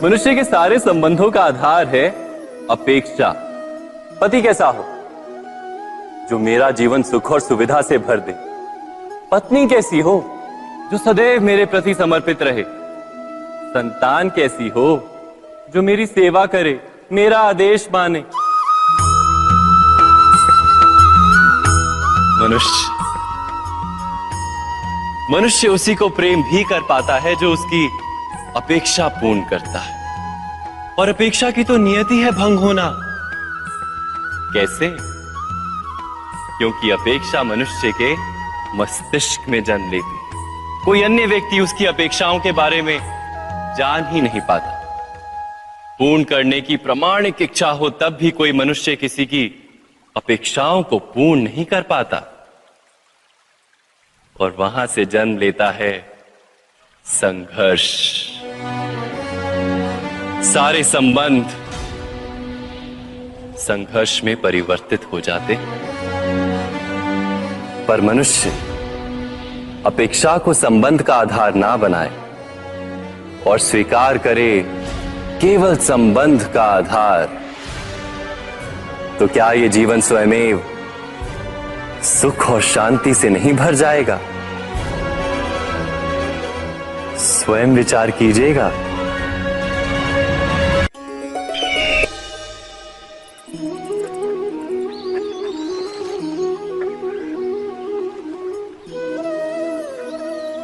मनुष्य के सारे संबंधों का आधार है अपेक्षा। पति कैसा हो जो मेरा जीवन सुख और सुविधा से भर दे। पत्नी कैसी हो जो सदैव मेरे प्रति समर्पित रहे। संतान कैसी हो जो मेरी सेवा करे, मेरा आदेश माने। मनुष्य उसी को प्रेम भी कर पाता है जो उसकी अपेक्षा पूर्ण करता है। और अपेक्षा की तो नियति है भंग होना। कैसे? क्योंकि अपेक्षा मनुष्य के मस्तिष्क में जन्म लेती है। कोई अन्य व्यक्ति उसकी अपेक्षाओं के बारे में जान ही नहीं पाता। पूर्ण करने की प्रामाणिक इच्छा हो तब भी कोई मनुष्य किसी की अपेक्षाओं को पूर्ण नहीं कर पाता। और वहां से जन्म लेता है संघर्ष। सारे संबंध संघर्ष में परिवर्तित हो जाते। पर मनुष्य अपेक्षा को संबंध का आधार ना बनाए और स्वीकार करे केवल संबंध का आधार, तो क्या ये जीवन स्वयमेव सुख और शांति से नहीं भर जाएगा? स्वयं विचार कीजिएगा।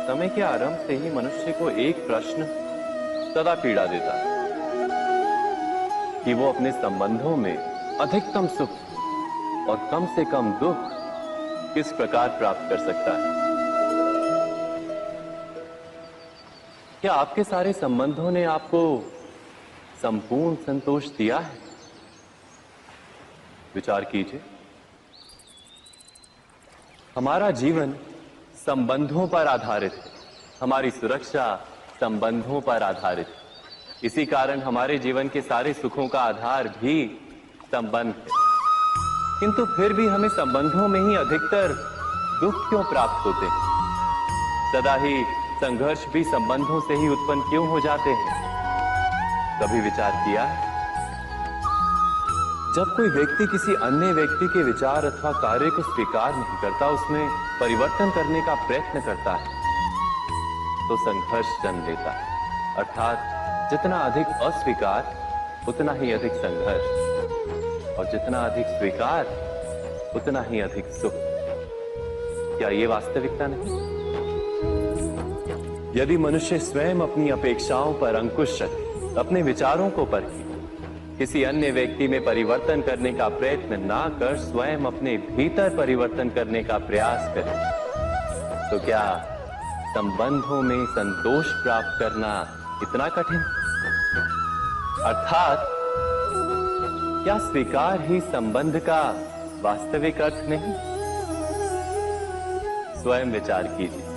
समय के आरंभ से ही मनुष्य को एक प्रश्न सदा पीड़ा देता है कि वो अपने संबंधों में अधिकतम सुख और कम से कम दुख किस प्रकार प्राप्त कर सकता है। क्या आपके सारे संबंधों ने आपको संपूर्ण संतोष दिया है? विचार कीजिए। हमारा जीवन संबंधों पर आधारित है। हमारी सुरक्षा संबंधों पर आधारित है। इसी कारण हमारे जीवन के सारे सुखों का आधार भी संबंध है। किंतु फिर भी हमें संबंधों में ही अधिकतर दुख क्यों प्राप्त होते हैं? सदा ही संघर्ष भी संबंधों से ही उत्पन्न क्यों हो जाते हैं? कभी विचार किया है? जब कोई व्यक्ति किसी अन्य व्यक्ति के विचार अथवा कार्य को स्वीकार नहीं करता, उसमें परिवर्तन करने का प्रयत्न करता है, तो संघर्ष जन्म लेता है। अर्थात जितना अधिक अस्वीकार उतना ही अधिक संघर्ष, और जितना अधिक स्वीकार उतना ही अधिक सुख। क्या ये वास्तविकता नहीं? यदि मनुष्य स्वयं अपनी अपेक्षाओं पर अंकुश रखे, अपने विचारों को परखे, किसी अन्य व्यक्ति में परिवर्तन करने का प्रयत्न ना कर स्वयं अपने भीतर परिवर्तन करने का प्रयास करे, तो क्या संबंधों में संतोष प्राप्त करना इतना कठिन? अर्थात क्या स्वीकार ही संबंध का वास्तविक अर्थ नहीं? स्वयं विचार कीजिए।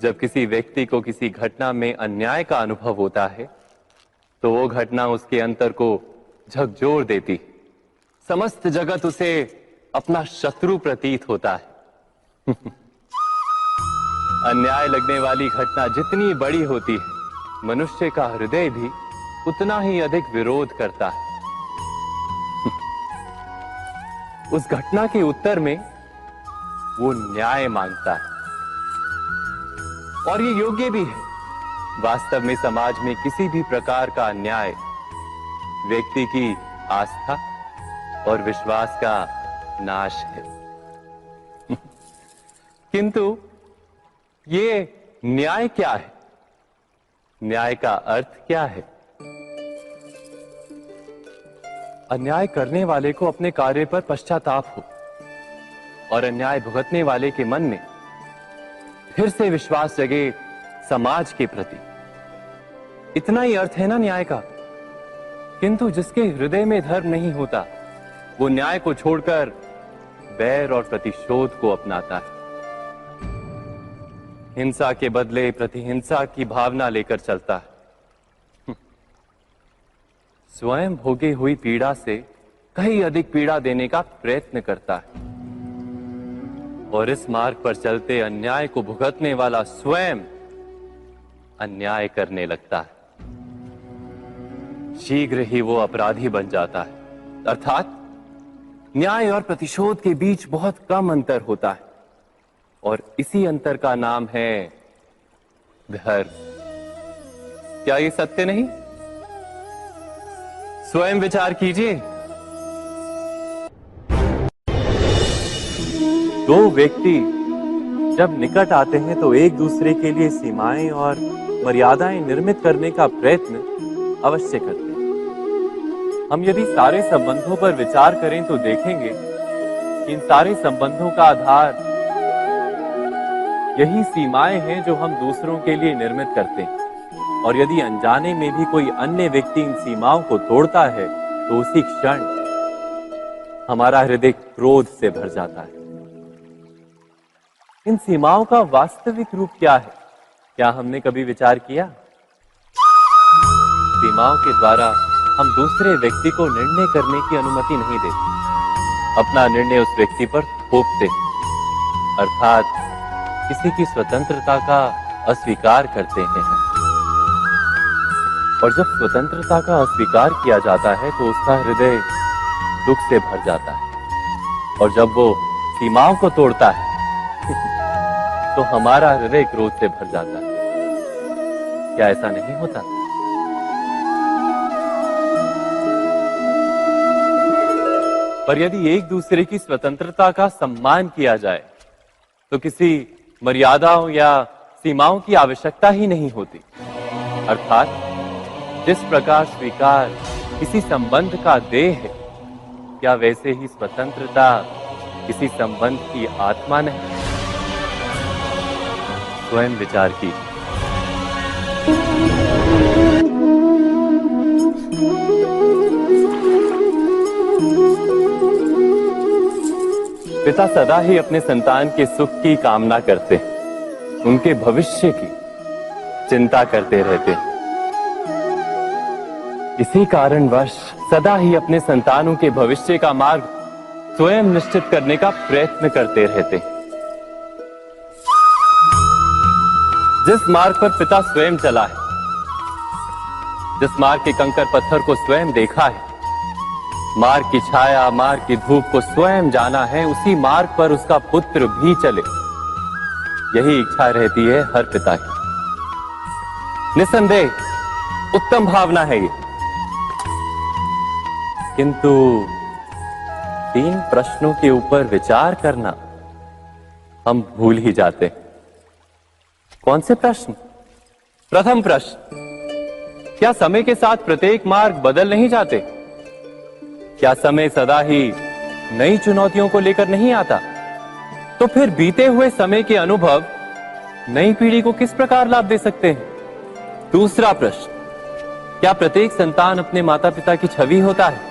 जब किसी व्यक्ति को किसी घटना में अन्याय का अनुभव होता है, तो वो घटना उसके अंतर को झकझोर देती। समस्त जगत उसे अपना शत्रु प्रतीत होता है। अन्याय लगने वाली घटना जितनी बड़ी होती है, मनुष्य का हृदय भी उतना ही अधिक विरोध करता है। उस घटना के उत्तर में वो न्याय मांगता है, और ये योग्य भी है। वास्तव में समाज में किसी भी प्रकार का अन्याय व्यक्ति की आस्था और विश्वास का नाश है। किंतु ये न्याय क्या है? न्याय का अर्थ क्या है? अन्याय करने वाले को अपने कार्य पर पश्चाताप हो और अन्याय भुगतने वाले के मन में फिर से विश्वास जगे समाज के प्रति। इतना ही अर्थ है ना न्याय का। किंतु जिसके हृदय में धर्म नहीं होता, वो न्याय को छोड़कर बैर और प्रतिशोध को अपनाता है। हिंसा के बदले प्रतिहिंसा की भावना लेकर चलता है। स्वयं भोगी हुई पीड़ा से कहीं अधिक पीड़ा देने का प्रयत्न करता है और इस मार्ग पर चलते अन्याय को भुगतने वाला स्वयं अन्याय करने लगता है। शीघ्र ही वो अपराधी बन जाता है, अर्थात न्याय और प्रतिशोध के बीच बहुत कम अंतर होता है और इसी अंतर का नाम है धर्म। क्या ये सत्य नहीं? स्वयं विचार कीजिए। दो व्यक्ति जब निकट आते हैं तो एक दूसरे के लिए सीमाएं और मर्यादाएं निर्मित करने का प्रयत्न अवश्य करते हैं। हम यदि सारे संबंधों पर विचार करें तो देखेंगे कि इन सारे संबंधों का आधार यही सीमाएं हैं जो हम दूसरों के लिए निर्मित करते हैं। और यदि अनजाने में भी कोई अन्य व्यक्ति इन सीमाओं को तोड़ता है तो उसी क्षण हमारा हृदय क्रोध से भर जाता है। इन सीमाओं का वास्तविक रूप क्या है? क्या हमने कभी विचार किया? सीमाओं के द्वारा हम दूसरे व्यक्ति को निर्णय करने की अनुमति नहीं देते, अपना निर्णय उस व्यक्ति पर थोपते, अर्थात किसी की स्वतंत्रता का अस्वीकार करते हैं। और जब स्वतंत्रता का अस्वीकार किया जाता है तो उसका हृदय दुख से भर जाता है और जब वो सीमाओं को तोड़ता है तो हमारा हृदय क्रोध से भर जाता है। क्या ऐसा नहीं होता? पर यदि एक दूसरे की स्वतंत्रता का सम्मान किया जाए तो किसी मर्यादाओं या सीमाओं की आवश्यकता ही नहीं होती। अर्थात जिस प्रकार स्वीकार किसी संबंध का देह है, क्या वैसे ही स्वतंत्रता किसी संबंध की आत्मा नहीं? स्वयं विचार की। पिता सदा ही अपने संतान के सुख की कामना करते हैं, उनके भविष्य की चिंता करते रहते हैं। इसी कारणवश सदा ही अपने संतानों के भविष्य का मार्ग स्वयं निश्चित करने का प्रयत्न करते रहते हैं। जिस मार्ग पर पिता स्वयं चला है, जिस मार्ग के कंकर पत्थर को स्वयं देखा है, मार्ग की छाया, मार्ग की धूप को स्वयं जाना है, उसी मार्ग पर उसका पुत्र भी चले, यही इच्छा रहती है हर पिता की। निसंदेह उत्तम भावना है ये, किंतु 3 प्रश्नों के ऊपर विचार करना हम भूल ही जाते। कौन से प्रश्न? प्रथम प्रश्न, क्या समय के साथ प्रत्येक मार्ग बदल नहीं जाते? क्या समय सदा ही नई चुनौतियों को लेकर नहीं आता? तो फिर बीते हुए समय के अनुभव नई पीढ़ी को किस प्रकार लाभ दे सकते हैं? दूसरा प्रश्न, क्या प्रत्येक संतान अपने माता पिता की छवि होता है?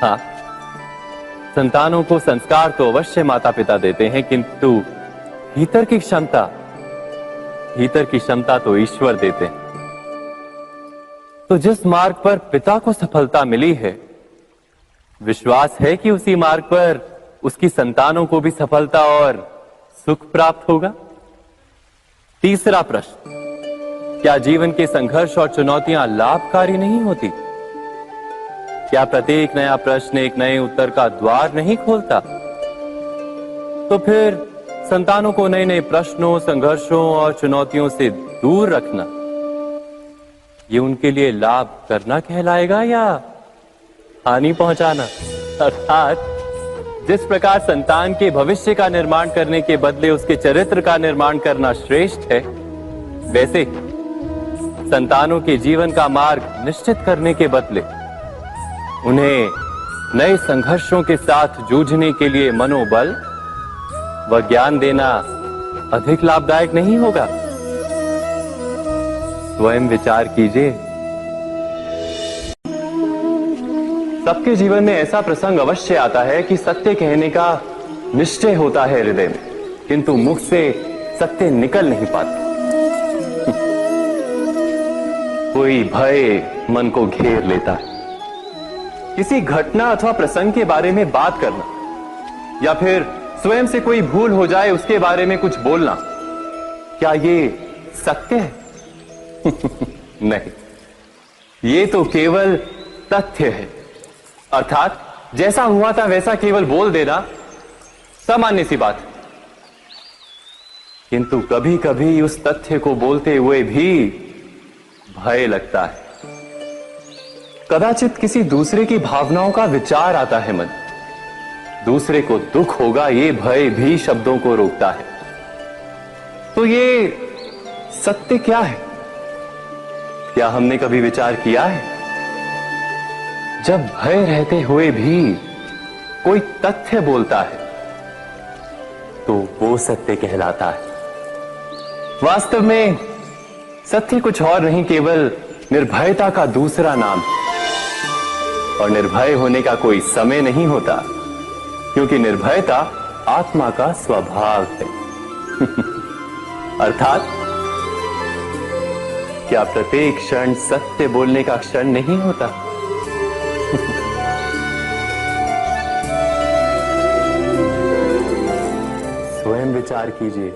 हाँ, संतानों को संस्कार तो अवश्य माता पिता देते हैं, किंतु भीतर की क्षमता तो ईश्वर देते हैं। तो जिस मार्ग पर पिता को सफलता मिली है, विश्वास है कि उसी मार्ग पर उसकी संतानों को भी सफलता और सुख प्राप्त होगा। तीसरा प्रश्न, क्या जीवन के संघर्ष और चुनौतियां लाभकारी नहीं होती? क्या प्रत्येक नया प्रश्न एक नए उत्तर का द्वार नहीं खोलता? तो फिर संतानों को नए नए प्रश्नों, संघर्षों और चुनौतियों से दूर रखना, ये उनके लिए लाभ करना कहलाएगा या हानि पहुंचाना? अर्थात जिस प्रकार संतान के भविष्य का निर्माण करने के बदले उसके चरित्र का निर्माण करना श्रेष्ठ है, वैसे संतानों के जीवन का मार्ग निश्चित करने के बदले उन्हें नए संघर्षों के साथ जूझने के लिए मनोबल व ज्ञान देना अधिक लाभदायक नहीं होगा? स्वयं विचार कीजिए। सबके जीवन में ऐसा प्रसंग अवश्य आता है कि सत्य कहने का निश्चय होता है हृदय में, किंतु मुख से सत्य निकल नहीं पाता। कोई भय मन को घेर लेता है। किसी घटना अथवा प्रसंग के बारे में बात करना या फिर स्वयं से कोई भूल हो जाए उसके बारे में कुछ बोलना, क्या ये सत्य है? नहीं, ये तो केवल तथ्य है। अर्थात जैसा हुआ था वैसा केवल बोल देना सामान्य सी बात है। किंतु कभी कभी उस तथ्य को बोलते हुए भी भय लगता है। कदाचित किसी दूसरे की भावनाओं का विचार आता है मन, दूसरे को दुख होगा ये भय भी शब्दों को रोकता है। तो ये सत्य क्या है? क्या हमने कभी विचार किया है? जब भय रहते हुए भी कोई तथ्य बोलता है तो वो सत्य कहलाता है। वास्तव में सत्य कुछ और नहीं, केवल निर्भयता का दूसरा नाम है। और निर्भय होने का कोई समय नहीं होता, क्योंकि निर्भयता आत्मा का स्वभाव है। अर्थात क्या प्रत्येक क्षण सत्य बोलने का क्षण नहीं होता? स्वयं विचार कीजिए।